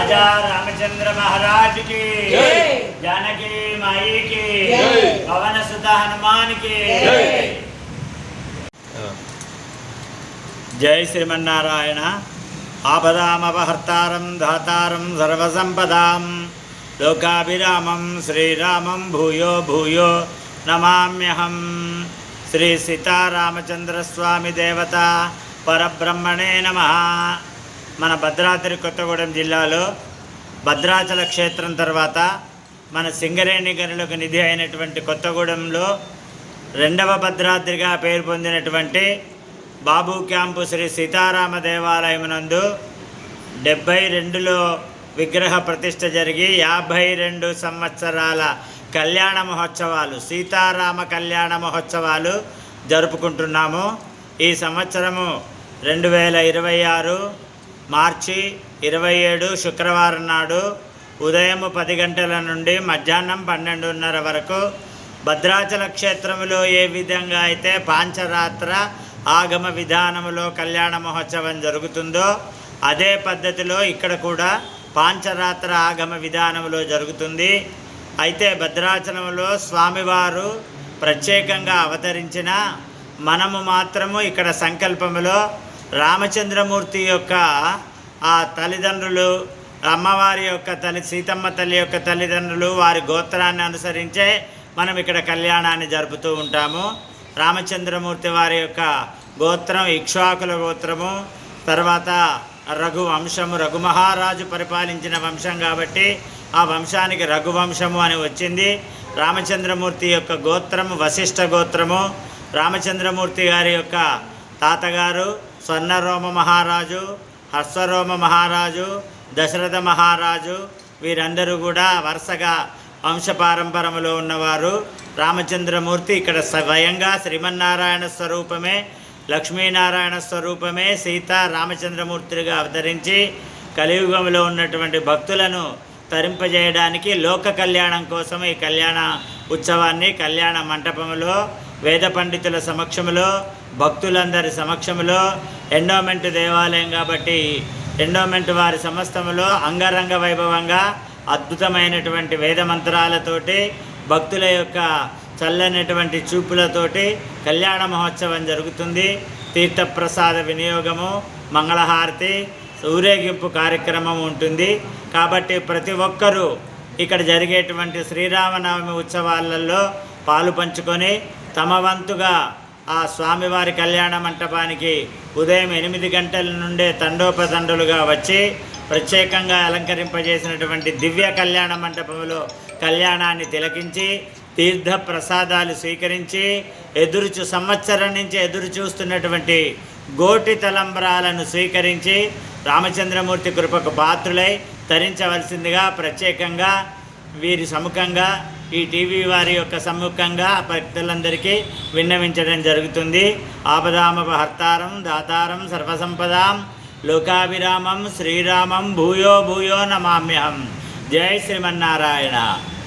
राजा रामचंद्र महाराज की जानकी माई की पवन सुत हनुमान की जय श्रीमन्नारायण। आपदामपहर्तारं धातारं सर्वसंपदां लोकाभिरामं श्रीरामं भूयो भूयो नमाम्यहं। श्री सीतारामचंद्र स्वामी देवता परब्रह्मणे नमः। మన భద్రాద్రి కొత్తగూడెం జిల్లాలో భద్రాచల క్షేత్రం తర్వాత మన సింగరేణి గనులకు నిధి అయినటువంటి కొత్తగూడెంలో రెండవ భద్రాద్రిగా పేరు పొందినటువంటి బాబు క్యాంపు శ్రీ సీతారామ దేవాలయం నందు 72లో విగ్రహ ప్రతిష్ఠ జరిగి 52 సంవత్సరాల కళ్యాణ మహోత్సవాలు సీతారామ కళ్యాణ మహోత్సవాలు జరుపుకుంటున్నాము। ఈ సంవత్సరము 2026 మార్చి 27 శుక్రవారం నాడు ఉదయం 10 గంటల నుండి మధ్యాహ్నం 12:30 వరకు భద్రాచల క్షేత్రంలో ఏ విధంగా అయితే పాంచరాత్ర ఆగమ విధానములో కళ్యాణ మహోత్సవం జరుగుతుందో అదే పద్ధతిలో ఇక్కడ కూడా పాంచరాత్ర ఆగమ విధానంలో జరుగుతుంది। అయితే భద్రాచలంలో స్వామివారు ప్రత్యేకంగా అవతరించిన మనము మాత్రము ఇక్కడ సంకల్పములో రామచంద్రమూర్తి యొక్క ఆ తల్లిదండ్రులు అమ్మవారి యొక్క సీతమ్మ తల్లి యొక్క తల్లిదండ్రులు వారి గోత్రాన్ని అనుసరించే మనం ఇక్కడ కళ్యాణాన్ని జరుపుతూ ఉంటాము। రామచంద్రమూర్తి వారి యొక్క గోత్రం ఇక్ష్వాకుల గోత్రము, తర్వాత రఘువంశము, రఘుమహారాజు పరిపాలించిన వంశం కాబట్టి ఆ వంశానికి రఘువంశము అని వచ్చింది। రామచంద్రమూర్తి యొక్క గోత్రము వశిష్ఠ గోత్రము। రామచంద్రమూర్తి గారి యొక్క తాతగారు స్వర్ణరోమ మహారాజు, హర్షరోమ మహారాజు, దశరథ మహారాజు, వీరందరూ కూడా వరుసగా వంశపారంపరములో ఉన్నవారు। రామచంద్రమూర్తి ఇక్కడ స్వయంగా శ్రీమన్నారాయణ స్వరూపమే, లక్ష్మీనారాయణ స్వరూపమే సీత రామచంద్రమూర్తిగా అవతరించి కలియుగంలో ఉన్నటువంటి భక్తులను తరింపజేయడానికి లోక కళ్యాణం కోసం ఈ కళ్యాణ ఉత్సవాన్ని కళ్యాణ మంటపంలో వేద పండితుల సమక్షంలో భక్తులందరి సమక్షంలో ఎండోమెంట్ దేవాలయం కాబట్టి ఎండోమెంట్ వారి సమస్తములో అంగరంగ వైభవంగా అద్భుతమైనటువంటి వేద మంత్రాలతోటి భక్తుల యొక్క చల్లనటువంటి చూపులతోటి కళ్యాణ మహోత్సవం జరుగుతుంది। తీర్థప్రసాద వినియోగము, మంగళహారతి, ఊరేగింపు కార్యక్రమం ఉంటుంది। కాబట్టి ప్రతి ఒక్కరూ ఇక్కడ జరిగేటువంటి శ్రీరామనవమి ఉత్సవాలలో పాలు పంచుకొని తమ వంతుగా ఆ స్వామివారి కళ్యాణ మంటపానికి ఉదయం 8 గంటల నుండే తండోపతండులుగా వచ్చి ప్రత్యేకంగా అలంకరింపజేసినటువంటి దివ్య కళ్యాణ మంటపంలో కళ్యాణాన్ని తిలకించి తీర్థ ప్రసాదాలు స్వీకరించి సంవత్సరం నుంచి ఎదురు చూస్తున్నటువంటి గోటి తలంబ్రాలను స్వీకరించి రామచంద్రమూర్తి కృపకు పాత్రులై తరించవలసిందిగా ప్రత్యేకంగా వీరి సముఖంగా ఈ టీవీ వారి యొక్క సమ్ముఖంగా భక్తులందరికీ విన్నవించడం జరుగుతుంది। ఆపదామపహర్తారం దాతారం సర్వసంపదాం లోకాభిరామం శ్రీరామం భూయో భూయో నమామ్యహం। జై శ్రీమన్నారాయణ।